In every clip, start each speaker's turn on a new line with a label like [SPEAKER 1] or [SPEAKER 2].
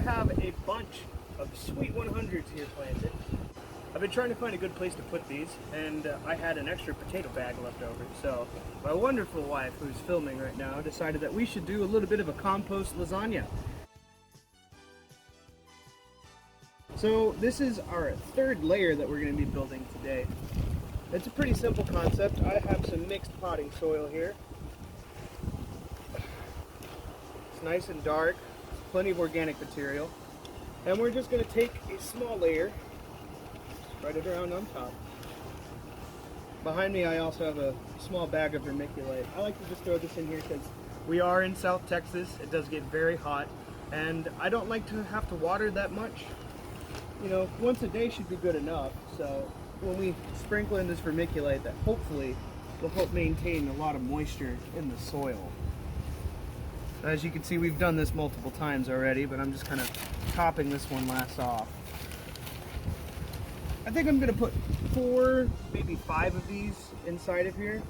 [SPEAKER 1] have a bunch of sweet 100s here planted. I've been trying to find a good place to put these, and I had an extra potato bag left over. So my wonderful wife, who's filming right now, decided that we should do a little bit of a compost lasagna. So this is our third layer that we're going to be building today. It's a pretty simple concept. I have some mixed potting soil here. It's nice and dark, plenty of organic material. And we're just going to take a small layer, spread it around on top. Behind me I also have a small bag of vermiculite. I like to just throw this in here because we are in South Texas. It does get very hot, and I don't like to have to water that much. You know, once a day should be good enough. So when we sprinkle in this vermiculite, that hopefully will help maintain a lot of moisture in the soil. As you can see, we've done this multiple times already, but I'm just kind of topping this one last off. I think I'm going to put 4, maybe 5 of these inside of here.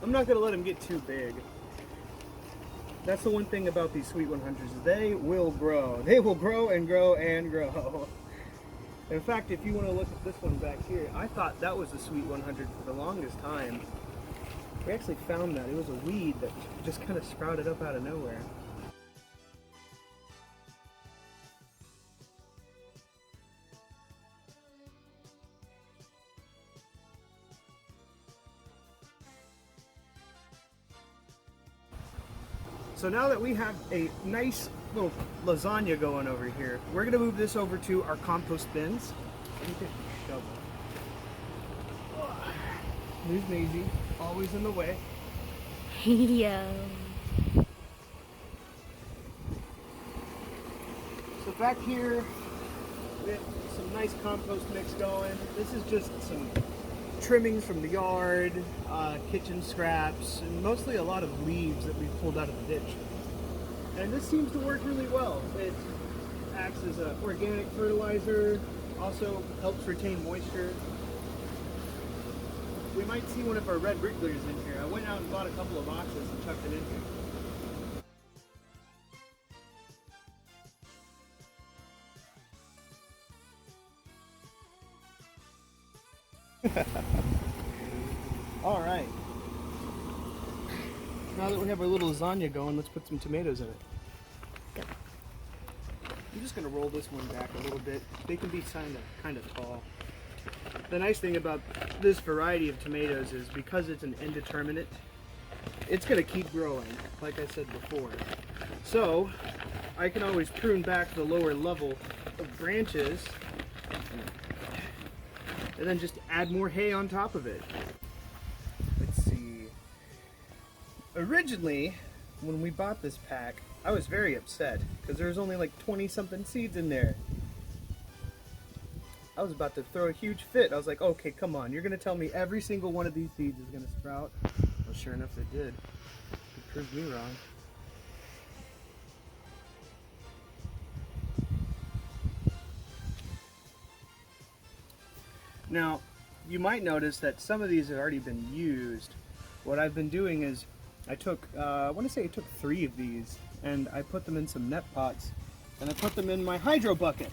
[SPEAKER 1] I'm not going to let them get too big. That's the one thing about these sweet 100s. They will grow. They will grow and grow and grow. In fact, if you want to look at this one back here, I thought that was a sweet 100 for the longest time. We actually found that. It was a weed that just kind of sprouted up out of nowhere. So now that we have a nice little lasagna going over here, we're going to move this over to our compost bins. Let me take the shovel. There's Maisie, always in the way.
[SPEAKER 2] Yeah.
[SPEAKER 1] So back here, we have some nice compost mix going. This is just some trimmings from the yard, kitchen scraps, and mostly a lot of leaves that we pulled out of the ditch. And this seems to work really well. It acts as an organic fertilizer, also helps retain moisture. We might see one of our red wrigglers in here. I went out and bought a couple of boxes and chucked it in here. All right. Now that we have our little lasagna going, let's put some tomatoes in it.
[SPEAKER 2] Yep.
[SPEAKER 1] I'm just going to roll this one back a little bit. They can be kind of tall. The nice thing about this variety of tomatoes is because it's an indeterminate, it's going to keep growing, like I said before. So I can always prune back the lower level of branches and then just add more hay on top of it. Let's see. Originally, when we bought this pack, I was very upset because there was only like 20 something seeds in there. I was about to throw a huge fit. I was like, okay, come on. You're going to tell me every single one of these seeds is going to sprout? Well, sure enough, they did. It proved me wrong. Now, you might notice that some of these have already been used. What I've been doing is I took, I want to say I took 3 of these, and I put them in some net pots, and I put them in my hydro bucket.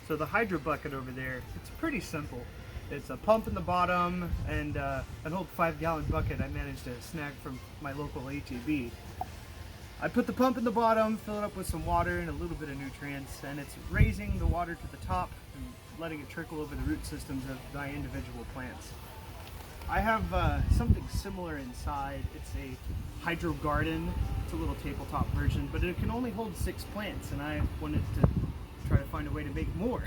[SPEAKER 1] So the hydro bucket over there, it's pretty simple. It's a pump in the bottom and an old 5-gallon bucket I managed to snag from my local HEB. I put the pump in the bottom, fill it up with some water and a little bit of nutrients, and it's raising the water to the top and letting it trickle over the root systems of my individual plants. I have something similar inside. It's a hydro garden. It's a little tabletop version, but it can only hold 6 plants, and I wanted to try to find a way to make more.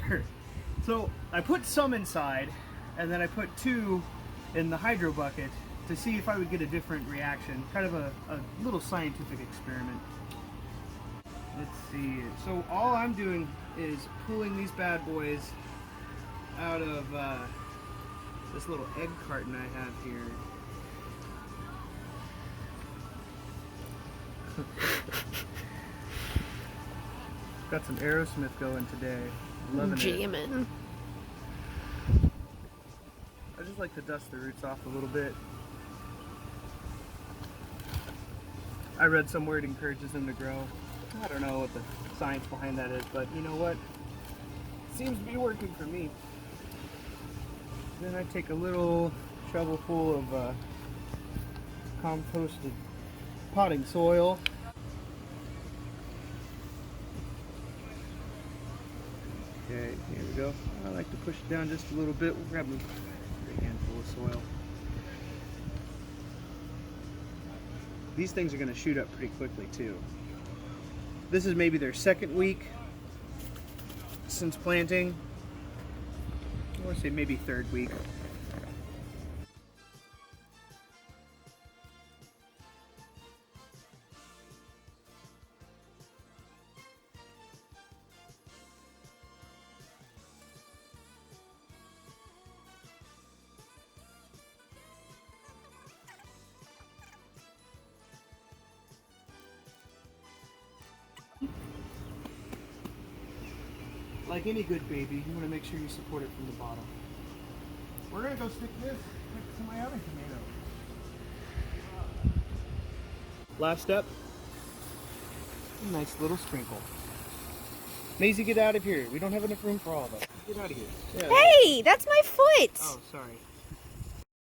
[SPEAKER 1] So I put some inside, and then I put 2 in the hydro bucket to see if I would get a different reaction. Kind of a little scientific experiment. Let's see. So all I'm doing is pulling these bad boys out of this little egg carton I have here. Got some Aerosmith going today. Loving it.
[SPEAKER 2] Jamming.
[SPEAKER 1] I just like to dust the roots off a little bit. I read somewhere it encourages them to grow. I don't know what the science behind that is, but you know what? It seems to be working for me. Then I take a little shovel full of composted potting soil. Okay, here we go. I like to push it down just a little bit. We'll grab a handful of soil. These things are going to shoot up pretty quickly too. This is maybe their second week since planting, or say maybe third week. Like any good baby, you want to make sure you support it from the bottom. We're going to go stick this next to my other tomato. Last step, a nice little sprinkle. Maisie, get out of here. We don't have enough room for all of us. Get out of here. Yeah.
[SPEAKER 2] Hey, that's my foot.
[SPEAKER 1] Oh, sorry.